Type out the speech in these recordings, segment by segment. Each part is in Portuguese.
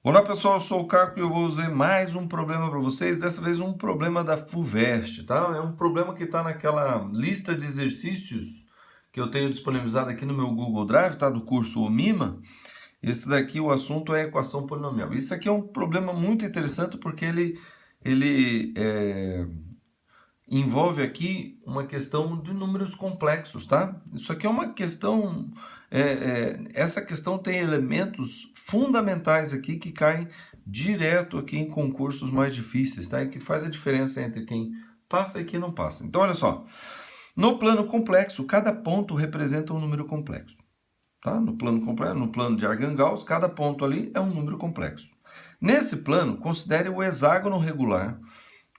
Olá pessoal, eu sou o Caco e eu vou ver mais um problema para vocês, dessa vez um problema da FUVEST, tá? É um problema que está naquela lista de exercícios que eu tenho disponibilizado aqui no meu Google Drive, tá? Do curso OMIMA. Esse daqui, o assunto é equação polinomial. Isso aqui é um problema muito interessante porque ele envolve aqui uma questão de números complexos, tá? Isso aqui é uma questão. Essa questão tem elementos fundamentais aqui que caem direto aqui em concursos mais difíceis, tá? E que faz a diferença entre quem passa e quem não passa. Então, olha só. No plano complexo, cada ponto representa um número complexo. Tá? No plano complexo, no plano de Argand-Gauss, cada ponto ali é um número complexo. Nesse plano, considere o hexágono regular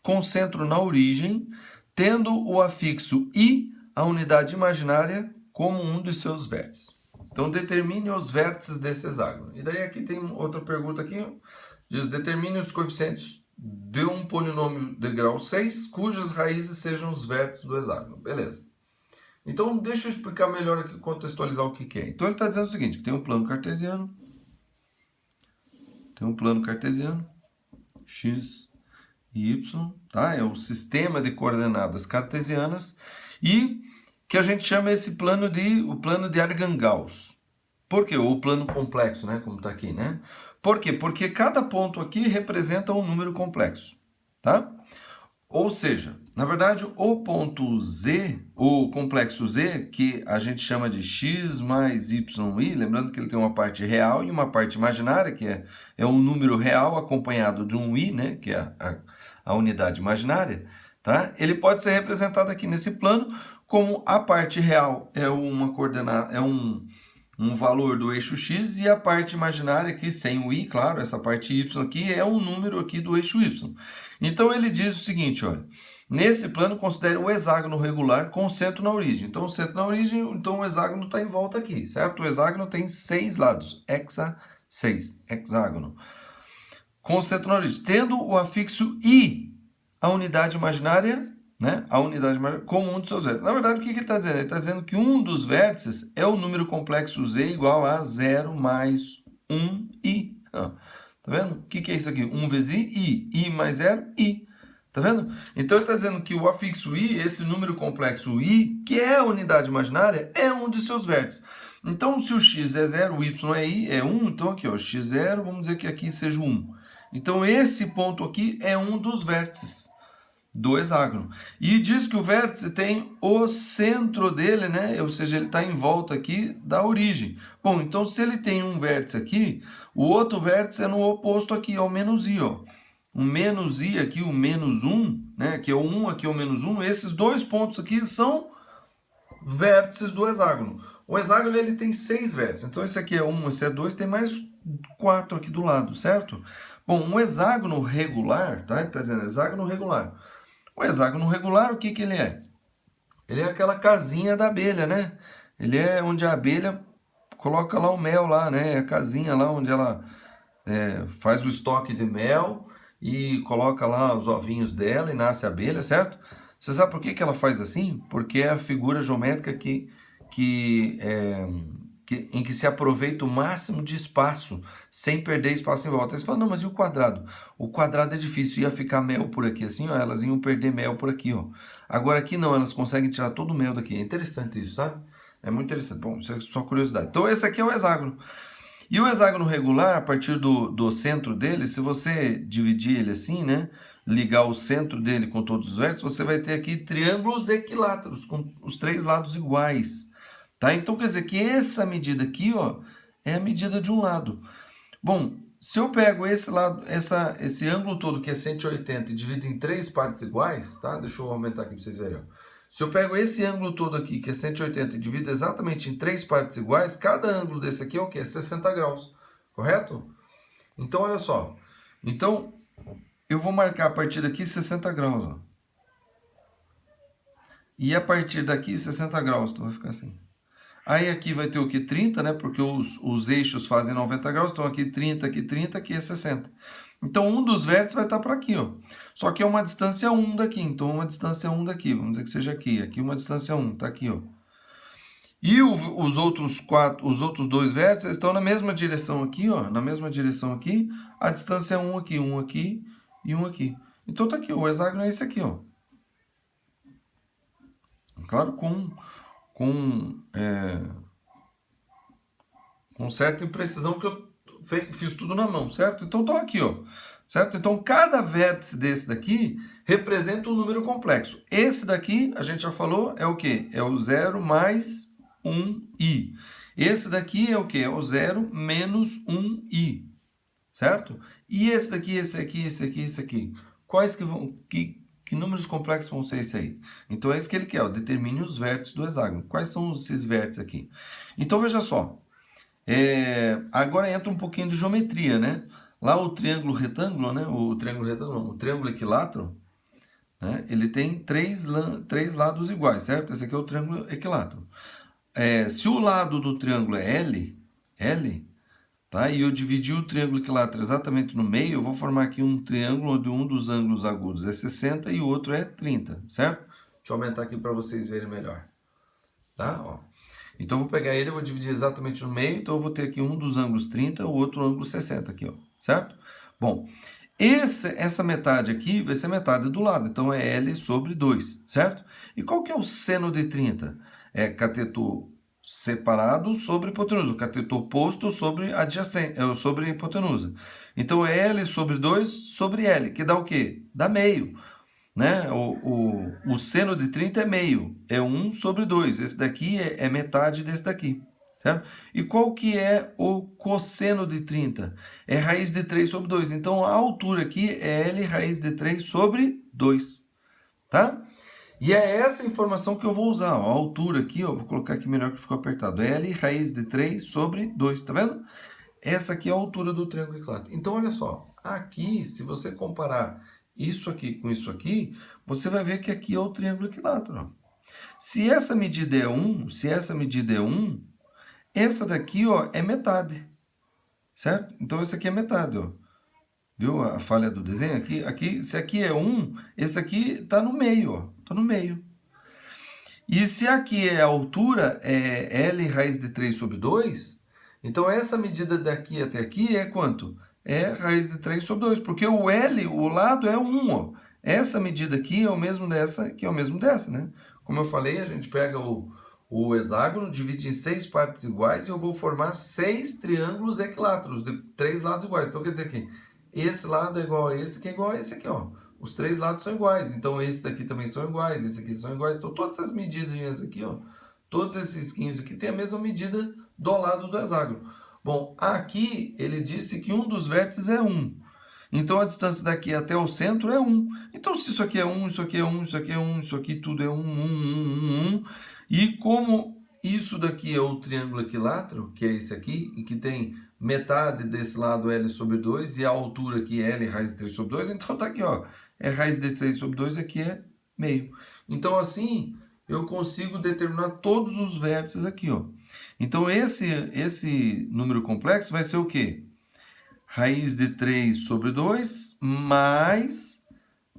com centro na origem, tendo o afixo I, a unidade imaginária, como um dos seus vértices. Então, determine os vértices desse hexágono. E daí aqui tem outra pergunta aqui, diz, determine os coeficientes de um polinômio de grau 6, cujas raízes sejam os vértices do hexágono. Beleza. Então, deixa eu explicar melhor aqui, contextualizar o que é. Então, ele está dizendo o seguinte, que tem um plano cartesiano, x e y, tá? É o sistema de coordenadas cartesianas e que a gente chama esse plano de o plano de Argand-Gauss. Por quê? Ou o plano complexo, né? Como está aqui, né? Por quê? Porque cada ponto aqui representa um número complexo, tá? Ou seja, na verdade, o ponto Z, o complexo Z, que a gente chama de x mais yi, lembrando que ele tem uma parte real e uma parte imaginária, que é um número real acompanhado de um i, né, que é a unidade imaginária, tá? Ele pode ser representado aqui nesse plano como a parte real é uma coordenada, é um valor do eixo x e a parte imaginária aqui, sem o i, claro, essa parte y aqui é um número aqui do eixo y. Então ele diz o seguinte, olha, nesse plano considere o hexágono regular com o centro na origem. Então o centro na origem, então o hexágono está em volta aqui, certo? O hexágono tem 6 lados, 6, hexágono. Com o centro na origem, tendo o afixo i, a unidade imaginária, né? A unidade imaginária como um dos seus vértices. Na verdade, o que ele está dizendo? Ele está dizendo que um dos vértices é o número complexo z igual a 0 mais 1i. Tá vendo? O que é isso aqui? 1 vezes i, i mais 0, i. Tá vendo? Então ele está dizendo que o afixo i, esse número complexo i, que é a unidade imaginária, é um de seus vértices. Então, se o x é 0, o y é i, é 1, então aqui, ó, x0, vamos dizer que aqui seja 1. Então, esse ponto aqui é um dos vértices do hexágono. E diz que o vértice tem o centro dele, né? Ou seja, ele está em volta aqui da origem. Bom, então se ele tem um vértice aqui, o outro vértice é no oposto aqui, é o menos i, ó. O menos i aqui, o menos 1, né? Aqui é o 1, aqui é o menos 1. Esses dois pontos aqui são vértices do hexágono. O hexágono ele tem 6 vértices. Então esse aqui é 1, esse é 2, tem mais 4 aqui do lado, certo? Bom, um hexágono regular, tá? Ele está dizendo hexágono regular. O hexágono regular, o que que ele é? Ele é aquela casinha da abelha, né? Ele é onde a abelha coloca lá o mel lá, né? É a casinha lá onde ela faz o estoque de mel e coloca lá os ovinhos dela e nasce a abelha, certo? Você sabe por que que ela faz assim? Porque é a figura geométrica em que se aproveita o máximo de espaço, sem perder espaço em volta. Aí você fala, não, mas e o quadrado? O quadrado é difícil, ia ficar mel por aqui assim, ó, elas iam perder mel por aqui, ó. Agora aqui não, elas conseguem tirar todo o mel daqui. É interessante isso, sabe? É muito interessante. Bom, isso é só curiosidade. Então esse aqui é o hexágono. E o hexágono regular, a partir do centro dele, se você dividir ele assim, né? Ligar o centro dele com todos os vértices, você vai ter aqui triângulos equiláteros, com os 3 lados iguais. Tá? Então quer dizer que essa medida aqui, ó, é a medida de um lado. Bom, se eu pego esse lado, esse ângulo todo que é 180 e divido em 3 partes iguais, tá? Deixa eu aumentar aqui para vocês verem. Se eu pego esse ângulo todo aqui, que é 180, e divido exatamente em 3 partes iguais, cada ângulo desse aqui é o quê? 60 graus, correto? Então, olha só. Então, eu vou marcar a partir daqui 60 graus, ó. E a partir daqui 60 graus, então vai ficar assim. Aí aqui vai ter o que? 30, né? Porque os eixos fazem 90 graus, então aqui 30, aqui é 60. Então, um dos vértices vai estar para aqui, ó. Só que é uma distância 1 daqui, então uma distância 1 daqui, vamos dizer que seja aqui. Aqui uma distância 1, tá aqui, ó. E os outros dois vértices estão na mesma direção aqui, ó, na mesma direção aqui. A distância é um aqui e um aqui. Então tá aqui, o hexágono é esse aqui, ó. Claro, com certa imprecisão que eu fiz tudo na mão, certo? Então tô aqui, ó. Certo? Então cada vértice desse daqui representa um número complexo. Esse daqui, a gente já falou, é o quê? É o 0 mais 1i. Esse daqui é o quê? É o 0 menos 1i. Certo? E esse daqui, esse aqui, esse aqui, esse aqui. Quais que vão... Que números complexos vão ser esse aí? Então é isso que ele quer, ó. Determine os vértices do hexágono. Quais são esses vértices aqui? Então veja só. Agora entra um pouquinho de geometria, né? Lá o triângulo retângulo, né? O triângulo equilátero, né? Ele tem três lados iguais, certo? Esse aqui é o triângulo equilátero. Se o lado do triângulo é L, tá? E eu dividi o triângulo equilátero exatamente no meio, eu vou formar aqui um triângulo onde um dos ângulos agudos é 60 e o outro é 30, certo? Deixa eu aumentar aqui para vocês verem melhor. Tá? Ó. Então eu vou pegar ele e vou dividir exatamente no meio, então eu vou ter aqui um dos ângulos 30, o outro ângulo 60 aqui, ó, certo? Bom, essa metade aqui vai ser metade do lado, então é L sobre 2, certo? E qual que é o seno de 30? É cateto separado sobre hipotenusa, cateto oposto sobre adjacente, sobre hipotenusa. Então é L sobre 2 sobre L, que dá o quê? Dá meio. Né? O seno de 30 é meio, é 1 sobre 2. Esse daqui é metade desse daqui. Certo? E qual que é o cosseno de 30? É raiz de 3 sobre 2. Então, a altura aqui é L raiz de 3 sobre 2. Tá? E é essa informação que eu vou usar. Ó, a altura aqui, ó, vou colocar aqui melhor que ficou apertado. L raiz de 3 sobre 2. Tá vendo? Essa aqui é a altura do triângulo equilátero. Então, olha só. Aqui, se você comparar isso aqui com isso aqui, você vai ver que aqui é o triângulo equilátero. Se essa medida é 1, essa daqui, ó, é metade. Certo? Então, esse aqui é metade, ó. Viu a falha do desenho aqui? Se aqui é 1, esse aqui está no meio, ó. Está no meio. E se aqui é a altura, é L raiz de 3 sobre 2, então essa medida daqui até aqui é quanto? É raiz de 3 sobre 2, porque o L, o lado é 1, ó. Essa medida aqui é o mesmo dessa, que é o mesmo dessa, né? Como eu falei, a gente pega o hexágono, divide em 6 partes iguais e eu vou formar 6 triângulos equiláteros de 3 lados iguais. Então quer dizer que esse lado é igual a esse, que é igual a esse aqui, ó. Os 3 lados são iguais, então esses daqui também são iguais, esses aqui são iguais. Então todas essas medidinhas aqui, ó, todos esses risquinhos aqui tem a mesma medida do lado do hexágono. Bom, aqui ele disse que um dos vértices é 1. Então a distância daqui até o centro é 1. Então se isso aqui é 1, isso aqui é 1, isso aqui é 1, isso aqui tudo é 1, 1, 1, 1. E como isso daqui é o triângulo equilátero, que é esse aqui, e que tem metade desse lado L sobre 2 e a altura aqui é L raiz de 3 sobre 2, então tá aqui, ó, é raiz de 3 sobre 2, aqui é meio. Então assim, eu consigo determinar todos os vértices aqui, ó. Então esse número complexo vai ser o quê? Raiz de 3 sobre 2 mais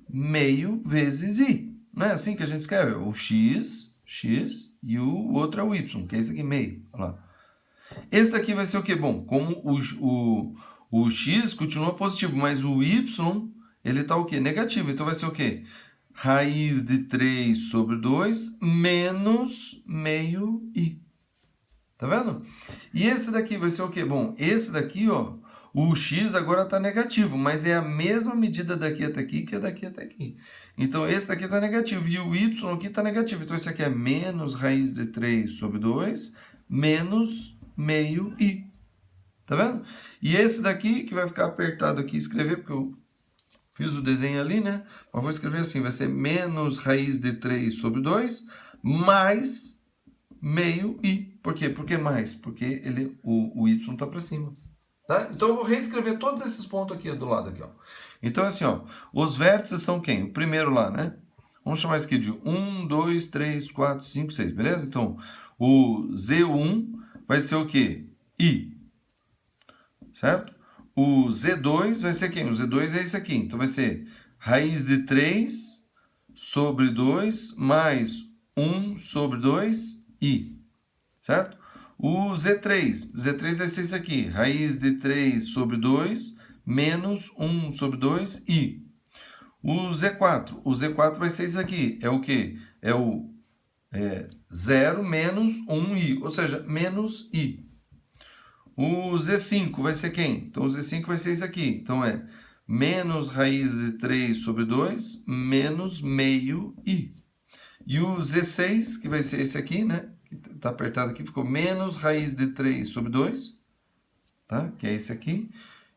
meio vezes i. Não é assim que a gente escreve? O x e o outro é o y, que é esse aqui, meio. Olha lá. Esse daqui vai ser o quê? Bom, como o x continua positivo, mas o y, ele está o quê? Negativo. Então vai ser o quê? Raiz de 3 sobre 2 menos meio i. Tá vendo? E esse daqui vai ser o quê? Bom, esse daqui, ó, o x agora está negativo, mas é a mesma medida daqui até aqui que é daqui até aqui. Então, esse daqui está negativo e o y aqui está negativo. Então, esse aqui é menos raiz de 3 sobre 2 menos meio i. Tá vendo? E esse daqui, que vai ficar apertado aqui, escrever, porque eu fiz o desenho ali, né? Mas vou escrever assim, vai ser menos raiz de 3 sobre 2 mais meio i. Por quê? Por que mais? Porque o y está para cima. Tá? Então eu vou reescrever todos esses pontos aqui do lado aqui, ó. Então assim, ó, os vértices são quem? O primeiro lá, né? Vamos chamar isso aqui de 1, 2, 3, 4, 5, 6, beleza? Então, o Z1 vai ser o quê? I. Certo? O Z2 vai ser quem? O Z2 é esse aqui. Então vai ser raiz de 3 sobre 2 mais 1 sobre 2 i. certo? O Z3 vai ser isso aqui, raiz de 3 sobre 2 menos 1 sobre 2 i. O Z4 vai ser isso aqui, é o quê? É o 0 menos 1i, ou seja, menos i. O Z5 vai ser quem? Então, o Z5 vai ser isso aqui. Então, é menos raiz de 3 sobre 2 menos meio i. E o Z6, que vai ser esse aqui, né? Está apertado aqui, ficou menos raiz de 3 sobre 2, tá? Que é esse aqui.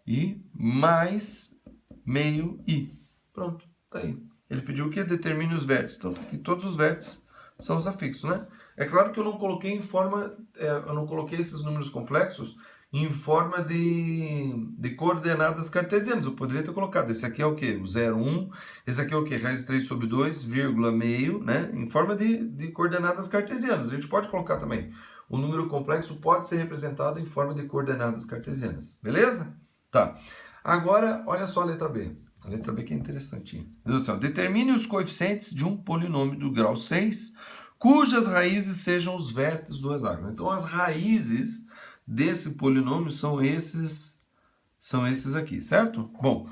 E mais meio i. Pronto, tá aí. Ele pediu o que? Determine os vértices. Então, aqui todos os vértices são os afixos, né? É claro que eu não coloquei em forma, eu não coloquei esses números complexos em forma de coordenadas cartesianas. Eu poderia ter colocado, esse aqui é o quê? O 0, 1. Esse aqui é o quê? Raiz de 3 sobre 2, vírgula, meio, né? Em forma de coordenadas cartesianas. A gente pode colocar também. O número complexo pode ser representado em forma de coordenadas cartesianas. Beleza? Tá. Agora, olha só a letra B. A letra B que é interessantinha. Diz assim, ó, determine os coeficientes de um polinômio do grau 6, cujas raízes sejam os vértices do hexágono. Então, as raízes desse polinômio são esses aqui, certo? Bom,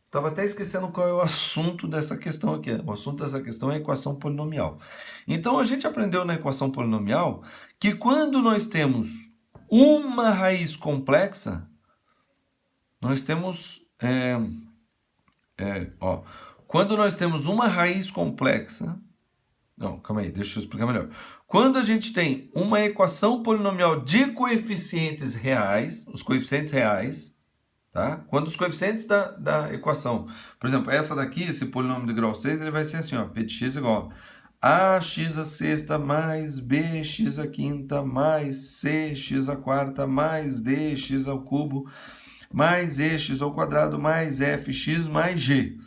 estava até esquecendo qual é o assunto dessa questão aqui. O assunto dessa questão é a equação polinomial. Então, a gente aprendeu na equação polinomial que quando nós temos uma raiz complexa, nós temos... quando nós temos uma raiz complexa... Não, calma aí, deixa eu explicar melhor. Quando a gente tem uma equação polinomial de coeficientes reais, os coeficientes reais, tá? Quando os coeficientes da equação, por exemplo, essa daqui, esse polinômio de grau 6, ele vai ser assim, ó, P de x igual a x a sexta mais b x a quinta mais c x a quarta mais d x ao cubo mais e x ao quadrado mais fx mais g.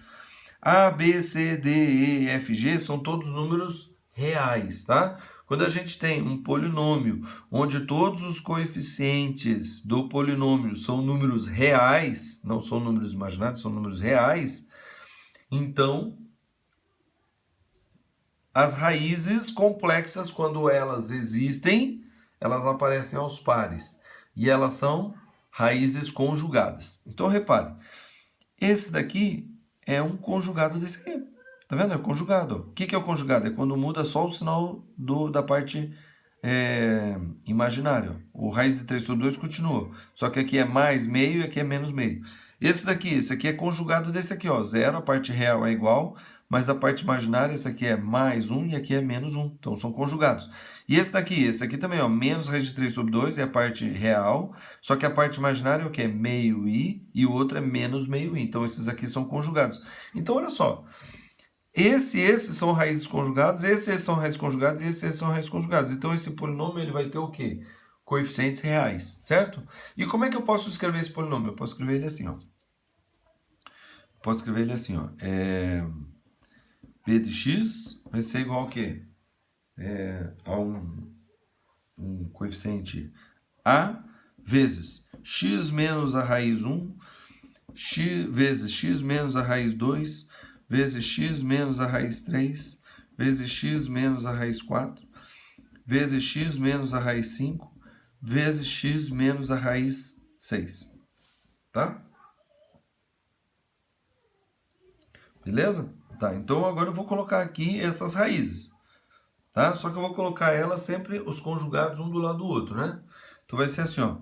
A, B, C, D, E, F, G são todos números reais, tá? Quando a gente tem um polinômio onde todos os coeficientes do polinômio são números reais, não são números imaginários, são números reais, então as raízes complexas, quando elas existem, elas aparecem aos pares. E elas são raízes conjugadas. Então, repare, esse daqui é um conjugado desse aqui. Tá vendo? É o conjugado. O que é o conjugado? É quando muda só o sinal da parte imaginária. O raiz de 3 sobre 2 continua. Só que aqui é mais meio e aqui é menos meio. Esse aqui é conjugado desse aqui, ó. 0, a parte real é igual, mas a parte imaginária, esse aqui é mais 1 e aqui é menos 1. Então, são conjugados. E esse aqui também, ó, menos raiz de 3 sobre 2 é a parte real, só que a parte imaginária é o que? É meio i e o outro é menos meio i. Então, esses aqui são conjugados. Então, olha só. Esses são raízes conjugadas, esses são raízes conjugadas e esses são raízes conjugadas. Então, esse polinômio ele vai ter o quê? Coeficientes reais, certo? E como é que eu posso escrever esse polinômio? Eu posso escrever ele assim, ó. P de x vai ser igual ao quê? A um coeficiente a vezes x menos a raiz 1, vezes x menos a raiz 2, vezes x menos a raiz 3, vezes x menos a raiz 4, vezes x menos a raiz 5, vezes x menos a raiz 6. Tá? Beleza? Tá, então agora eu vou colocar aqui essas raízes. Tá? Só que eu vou colocar elas sempre, os conjugados, um do lado do outro, né? Então vai ser assim, ó.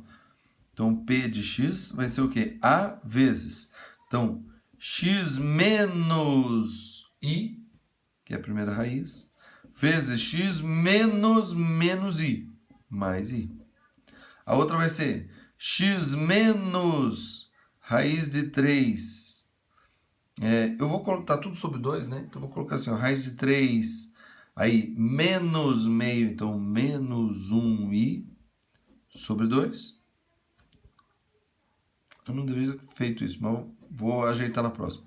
Então, P de x vai ser o quê? A vezes. Então, x menos i, que é a primeira raiz, vezes x menos i, mais i. A outra vai ser x menos raiz de 3. Eu vou colocar tudo sobre 2, né? Então, eu vou colocar assim, ó, raiz de 3, aí menos meio, então menos 1i sobre 2. Eu não deveria ter feito isso, mas vou ajeitar na próxima.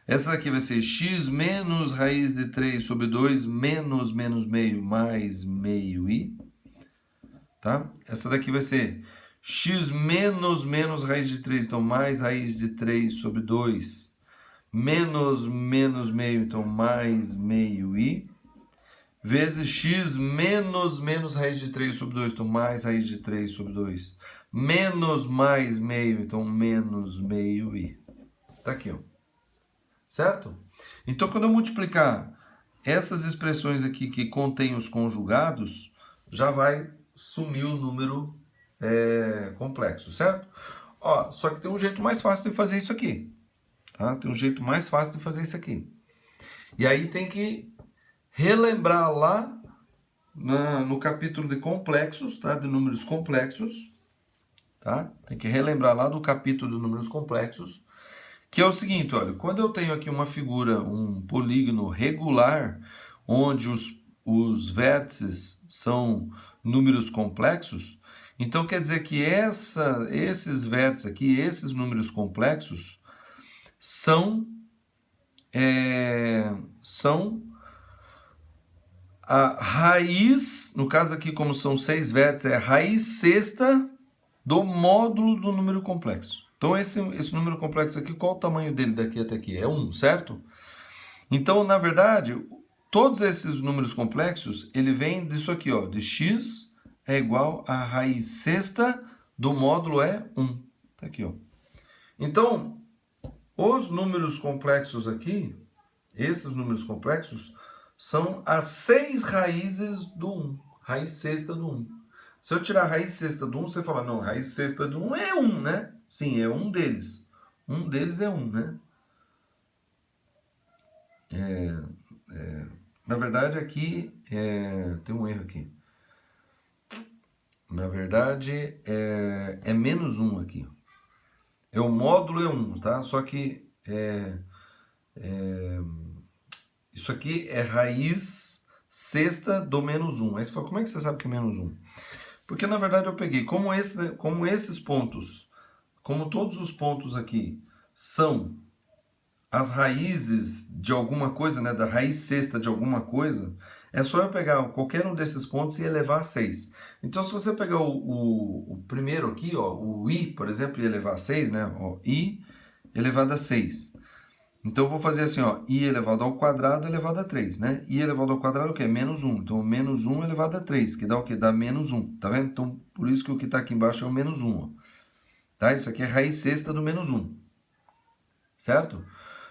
Essa daqui vai ser x menos raiz de 3 sobre 2 menos meio mais meio i. Tá? Essa daqui vai ser x menos raiz de 3, então mais raiz de 3 sobre 2 menos meio, então mais meio i. vezes x menos raiz de 3 sobre 2, então mais raiz de 3 sobre 2. Menos mais meio, então menos meio i. Tá aqui, ó. Certo? Então, quando eu multiplicar essas expressões aqui que contêm os conjugados, já vai sumir o número complexo, certo? Ó, só que tem um jeito mais fácil de fazer isso aqui. Tá? Tem um jeito mais fácil de fazer isso aqui. E aí tem que relembrar lá no capítulo de complexos, tá? De números complexos. Tá? Tem que relembrar lá do capítulo de números complexos, que é o seguinte, olha, quando eu tenho aqui uma figura, um polígono regular, onde os vértices são números complexos, então quer dizer que esses vértices aqui, esses números complexos, são a raiz, no caso aqui como são 6 vértices, é a raiz sexta do módulo do número complexo. Então, esse número complexo aqui, qual o tamanho dele daqui até aqui? É 1, certo? Então, na verdade, todos esses números complexos, ele vem disso aqui, ó, de x é igual a raiz sexta do módulo é 1. Tá aqui, ó. Então, os números complexos aqui, esses números complexos, são as 6 raízes do 1, raiz sexta do 1. Se eu tirar a raiz sexta do 1, você fala, não, a raiz sexta do 1 é 1, né? Sim, é um deles. Um deles é 1, né? Na verdade, aqui tem um erro aqui. Na verdade, é menos 1 aqui. O módulo é 1, tá? Só que isso aqui é raiz sexta do menos 1. Aí você fala, como é que você sabe que é menos 1? Porque, na verdade, eu peguei, como esses pontos, como todos os pontos aqui são as raízes de alguma coisa, né, da raiz sexta de alguma coisa, é só eu pegar qualquer um desses pontos e elevar a 6. Então, se você pegar o primeiro aqui, ó, o i, por exemplo, e elevar a 6, né, ó, i elevado a 6. Então, eu vou fazer assim, ó, i elevado ao quadrado elevado a 3, né? I elevado ao quadrado é o quê? Menos 1. Então, menos 1 elevado a 3, que dá o quê? Dá menos 1, tá vendo? Então, por isso que o que está aqui embaixo é o menos 1, ó. Tá? Isso aqui é raiz sexta do menos 1, certo?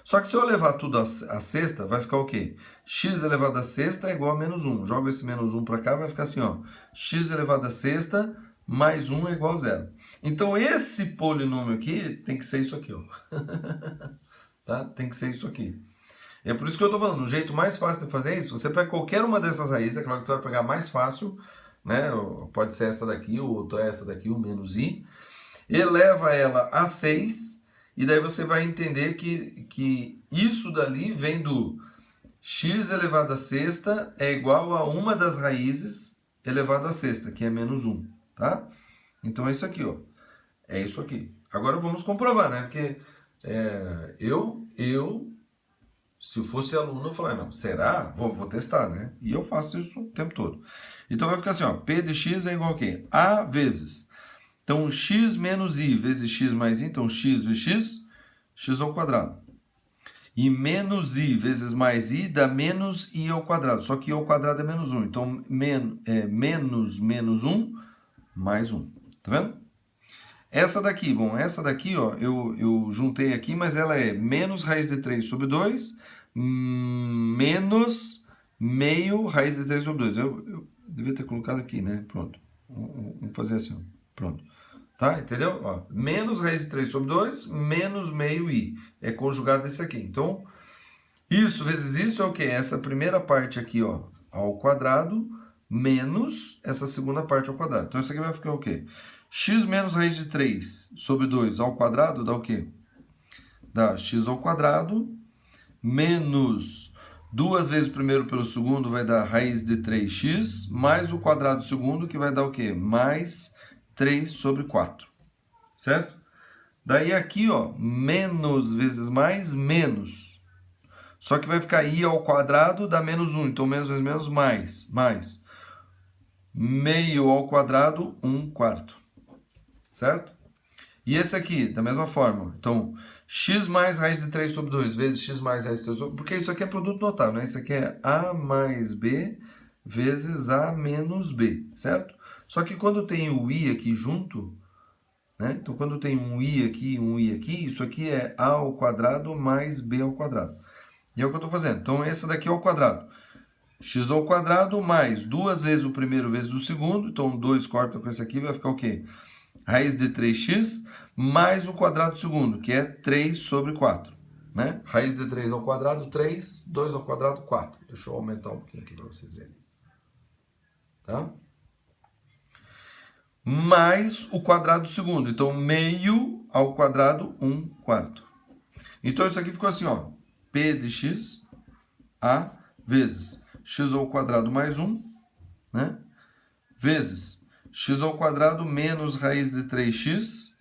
Só que se eu levar tudo a sexta, vai ficar o quê? X elevado a sexta é igual a menos 1. Joga esse menos 1 para cá, vai ficar assim, ó. X elevado a sexta mais 1 é igual a 0. Então, esse polinômio aqui tem que ser isso aqui, ó. Tá? Tem que ser isso aqui. É por isso que eu estou falando, o jeito mais fácil de fazer isso, você pega qualquer uma dessas raízes, é claro que você vai pegar mais fácil, né? Pode ser essa daqui, ou essa daqui, o menos i. Eleva ela a 6, e daí você vai entender que isso dali vem do x elevado a sexta é igual a uma das raízes elevado a sexta, que é menos 1, tá? Então é isso aqui, ó. É isso aqui. Agora vamos comprovar, né? Porque se eu fosse aluno, eu falaria, não, será? Vou testar, né? E eu faço isso o tempo todo. Então vai ficar assim, ó, P de x é igual a quê? A vezes. Então, x menos i vezes x mais i, então x vezes x ao quadrado. E menos i vezes mais i dá menos i ao quadrado, só que i ao quadrado é menos 1. Então, menos 1 mais 1. Tá vendo? Essa daqui, bom, essa daqui, ó, eu juntei aqui, mas ela é menos raiz de 3 sobre 2, menos meio raiz de 3 sobre 2. Eu devia ter colocado aqui, né? Pronto. Vamos fazer assim, ó. Pronto. Tá? Entendeu? Ó, menos raiz de 3 sobre 2, menos meio i. É conjugado desse aqui. Então, isso vezes isso é o quê? Essa primeira parte aqui, ó, ao quadrado, menos essa segunda parte ao quadrado. Então, isso aqui vai ficar o quê? X menos raiz de 3 sobre 2 ao quadrado dá o quê? Dá x ao quadrado menos 2 vezes o primeiro pelo segundo vai dar raiz de 3x mais o quadrado do segundo que vai dar o quê? Mais 3 sobre 4, certo? Daí aqui, ó, menos vezes mais, menos. Só que vai ficar i ao quadrado dá menos 1, então menos vezes menos, mais. Meio ao quadrado, 1/4. Certo? E esse aqui, da mesma forma. Então, x mais raiz de 3 sobre 2 vezes x mais raiz de 3 sobre 2. Porque isso aqui é produto notável, né? Isso aqui é a mais b vezes A menos B, certo? Só que quando tem o I aqui junto, né? Então, quando tem um I aqui, isso aqui é A ao quadrado mais B ao quadrado. E é o que eu estou fazendo. Então, esse daqui é o quadrado. X ao quadrado mais 2 vezes o primeiro vezes o segundo. Então, 2 corta com esse aqui, vai ficar o quê? Raiz de 3x mais o quadrado do segundo, que é 3 sobre 4. Né? Raiz de 3 ao quadrado, 3. 2 ao quadrado, 4. Deixa eu aumentar um pouquinho aqui para vocês verem. Tá? Mais o quadrado do segundo. Então, meio ao quadrado, 1 quarto. Então, isso aqui ficou assim, ó. P de x, A, vezes x ao quadrado mais 1, né? Vezes x ao quadrado menos raiz de 3x.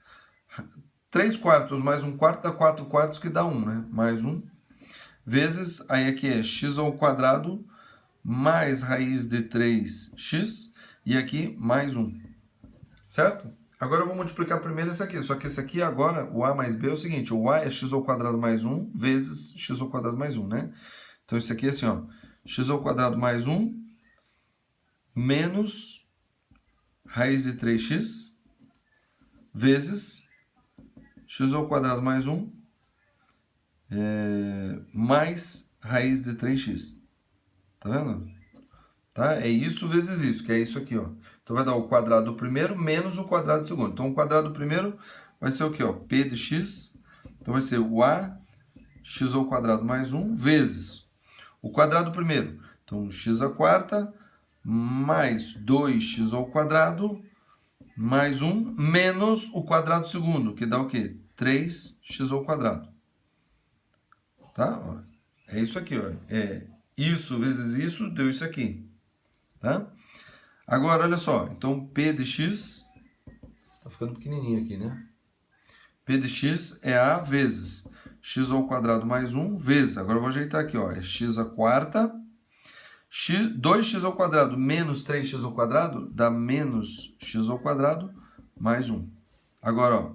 3 quartos mais 1 quarto dá 4 quartos, que dá 1, né? Mais 1. Vezes, aí aqui é x ao quadrado mais raiz de 3x. E aqui mais 1. Certo? Agora eu vou multiplicar primeiro esse aqui. Só que esse aqui agora, o a mais b é o seguinte. O a é x ao quadrado mais 1 vezes x ao quadrado mais 1, né? Então isso aqui é assim, ó. X ao quadrado mais 1 menos raiz de 3x vezes x ao quadrado mais 1 mais raiz de 3x. Tá vendo? Tá? É isso vezes isso, que é isso aqui, ó. Então vai dar o quadrado do primeiro menos o quadrado do segundo. Então o quadrado do primeiro vai ser o quê, ó? P de x. Então vai ser o a x ao quadrado mais 1 vezes o quadrado do primeiro. Então x à quarta mais 2x ao quadrado mais 1 menos o quadrado do segundo, que dá o quê? 3x ao quadrado. Tá? Ó, é isso aqui, ó. É isso vezes isso, deu isso aqui. Tá? Agora, olha só. Então, P de x... Tá ficando pequenininho aqui, né? P de x é A vezes x ao quadrado mais 1 vezes... Agora eu vou ajeitar aqui, ó. É x à quarta. 2x ao quadrado menos 3x ao quadrado dá menos x ao quadrado mais 1. Agora, ó.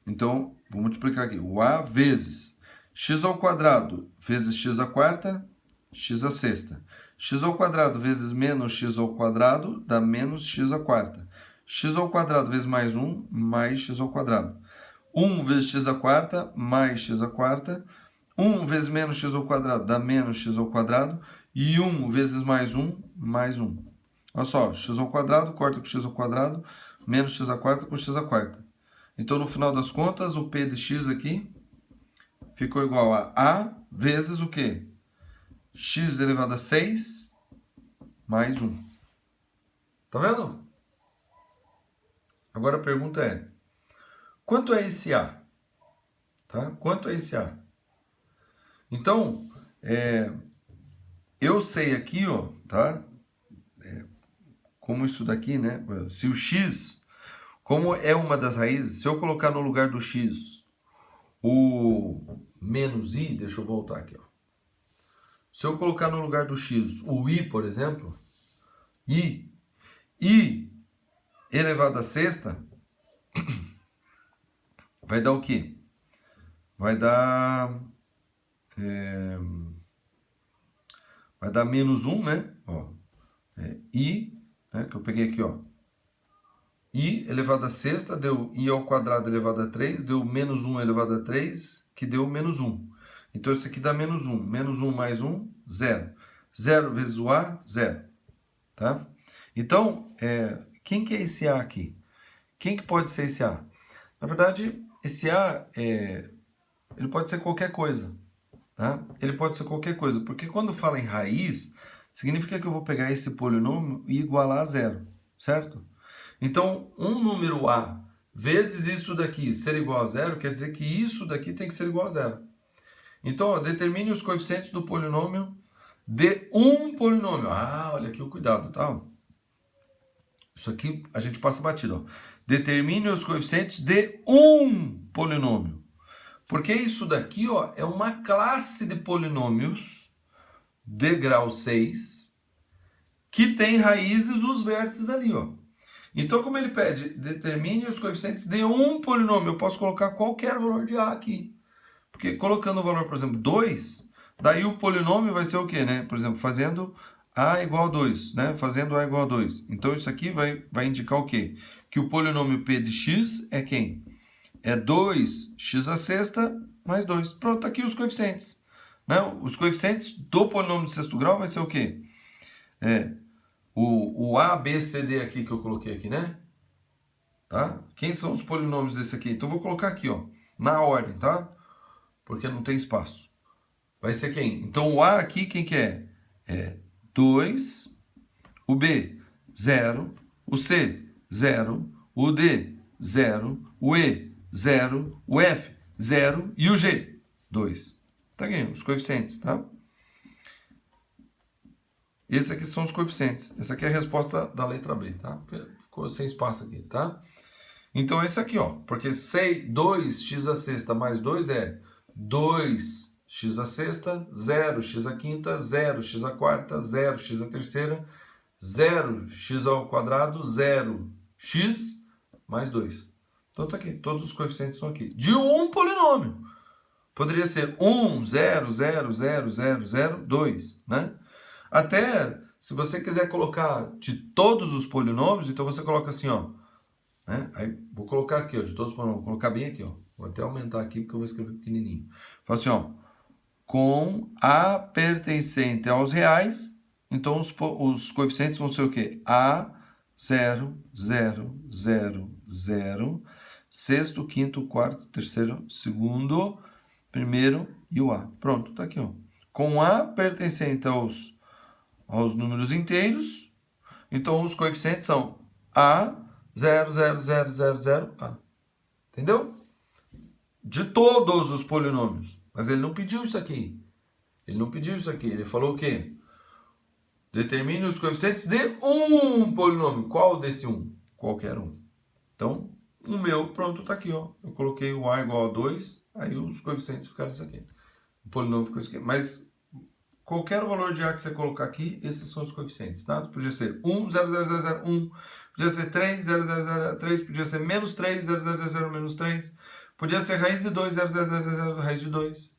Então, vou multiplicar aqui. O A vezes x ao quadrado vezes x à quarta, x à sexta. X ao quadrado vezes menos x ao quadrado dá menos x à quarta. X ao quadrado vezes mais 1, mais x ao quadrado. 1 vezes x à quarta, mais x à quarta. 1 vezes menos x ao quadrado dá menos x ao quadrado. E 1 vezes mais 1, mais 1. Olha só, x ao quadrado, corta com x ao quadrado, menos x à quarta com x à quarta. Então, no final das contas, o P de x aqui ficou igual a vezes o quê? X elevado a 6 mais 1. Tá vendo? Agora a pergunta é, quanto é esse A? Tá? Quanto é esse A? Então, eu sei aqui, ó, tá? Como isso daqui, né? Se o x, como é uma das raízes, se eu colocar no lugar do x o menos i, deixa eu voltar aqui, ó. Se eu colocar no lugar do x o i, por exemplo, i elevado a sexta, vai dar o quê? Vai dar menos 1, né? Ó, i, né, que eu peguei aqui, ó. I elevado a sexta deu i ao quadrado elevado a 3, deu menos 1 elevado a 3, que deu menos 1. Então, isso aqui dá menos 1. Menos 1 mais 1, 0. 0 vezes o A, 0. Tá? Então, quem que é esse A aqui? Quem que pode ser esse A? Na verdade, esse A, ele pode ser qualquer coisa. Tá? Ele pode ser qualquer coisa, porque quando fala em raiz, significa que eu vou pegar esse polinômio e igualar a 0, certo? Então, um número A vezes isso daqui ser igual a 0, quer dizer que isso daqui tem que ser igual a 0. Então, ó, determine os coeficientes do polinômio de um polinômio. Ah, olha aqui o cuidado, tá? Isso aqui a gente passa batido, ó. Determine os coeficientes de um polinômio. Porque isso daqui, ó, é uma classe de polinômios de grau 6 que tem raízes os vértices ali, ó. Então, como ele pede, determine os coeficientes de um polinômio, eu posso colocar qualquer valor de A aqui. Porque colocando o valor, por exemplo, 2, daí o polinômio vai ser o quê, né? Por exemplo, fazendo A igual a 2, né? Fazendo A igual a 2. Então, isso aqui vai indicar o quê? Que o polinômio P de x é quem? É 2x à sexta mais 2. Pronto, tá aqui os coeficientes. Né? Os coeficientes do polinômio de sexto grau vai ser o quê? O A, B, C, D aqui que eu coloquei aqui, né? Tá? Quem são os polinômios desse aqui? Então, eu vou colocar aqui, ó, na ordem, tá? Porque não tem espaço. Vai ser quem? Então, o A aqui, quem que é? É 2, o B, 0, o C, 0, o D, 0, o E, 0, o F, 0 e o G, 2. Tá aqui, os coeficientes, tá? Esses aqui são os coeficientes. Essa aqui é a resposta da letra B, tá? Ficou sem espaço aqui, tá? Então, esse aqui, ó. Porque 2x à sexta mais 2 é 2x à sexta, 0x à quinta, 0x à quarta, 0x à terceira, 0x ao quadrado, 0x mais 2. Então, tá aqui. Todos os coeficientes estão aqui. De um polinômio. Poderia ser 1, 0, 0, 0, 0, 0, 2, né? Até, se você quiser colocar de todos os polinômios, então você coloca assim, ó. Né? Aí, vou colocar aqui, ó, de todos os polinômios. Vou colocar bem aqui, ó. Vou até aumentar aqui, porque eu vou escrever pequenininho. Fala assim, ó. Com A pertencente aos reais, então os coeficientes vão ser o quê? A, 0, 0, 0, 0, sexto, quinto, quarto, terceiro, segundo, primeiro e o A. Pronto, tá aqui, ó. Com A pertencente aos números inteiros, então os coeficientes são A, 0, 0, 0, 0, 0, A. Entendeu? De todos os polinômios. Mas ele não pediu isso aqui. Ele não pediu isso aqui. Ele falou o quê? Determine os coeficientes de um polinômio. Qual desse um? Qualquer um. Então, o meu, pronto, tá aqui, ó. Eu coloquei o A igual a 2, aí os coeficientes ficaram isso aqui. O polinômio ficou isso aqui. Mas qualquer valor de A que você colocar aqui, esses são os coeficientes, tá? Podia ser 1, 0, 0, 0, 0, 1. Podia ser 3, 0, 0, 0, 3. Podia ser menos 3, 0, 0, 0, 0, menos 3. Podia ser raiz de 2, 0, 0, 0, 0, 0, raiz de 2.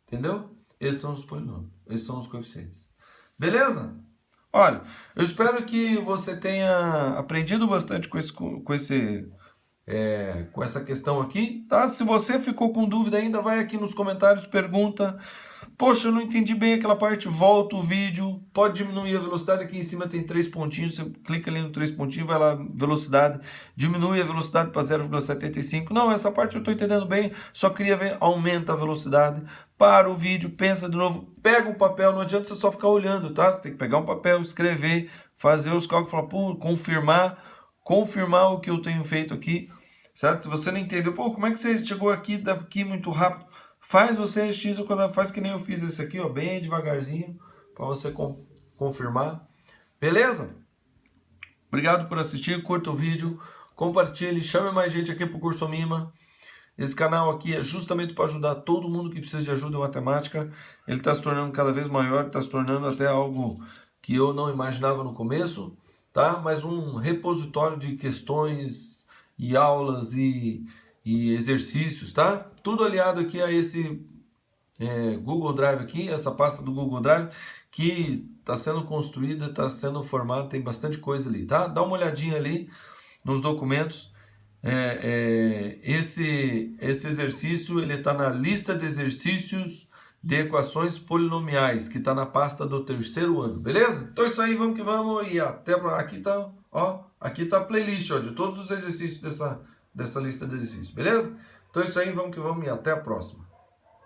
Entendeu? Esses são os polinômios. Esses são os coeficientes. Beleza? Olha, eu espero que você tenha aprendido bastante com essa questão aqui, tá? Se você ficou com dúvida ainda, vai aqui nos comentários, pergunta. Poxa, eu não entendi bem aquela parte, volta o vídeo, pode diminuir a velocidade, aqui em cima tem 3 pontinhos, você clica ali no 3 pontinhos, vai lá, velocidade, diminui a velocidade para 0,75, não, essa parte eu estou entendendo bem, só queria ver, aumenta a velocidade, para o vídeo, pensa de novo, pega o papel, não adianta você só ficar olhando, tá? Você tem que pegar um papel, escrever, fazer os cálculos, falar, pô, confirmar o que eu tenho feito aqui, certo? Se você não entendeu, pô, como é que você chegou aqui daqui muito rápido? Faz você x ao quadrado, faz que nem eu fiz esse aqui, ó, bem devagarzinho, para você confirmar. Beleza? Obrigado por assistir, curta o vídeo, compartilhe, chame mais gente aqui pro Curso Mima. Esse canal aqui é justamente para ajudar todo mundo que precisa de ajuda em matemática. Ele está se tornando cada vez maior, está se tornando até algo que eu não imaginava no começo, tá? Mas um repositório de questões e aulas e exercícios, tá? Tudo aliado aqui a esse Google Drive aqui, essa pasta do Google Drive que está sendo construída, está sendo formada, tem bastante coisa ali, tá? Dá uma olhadinha ali nos documentos. Esse exercício ele está na lista de exercícios de equações polinomiais que está na pasta do 3º ano, beleza? Então é isso aí, vamos que vamos e até aqui tá, ó, aqui tá a playlist, ó, de todos os exercícios dessa lista de exercícios, beleza? Então é isso aí, vamos que vamos e até a próxima.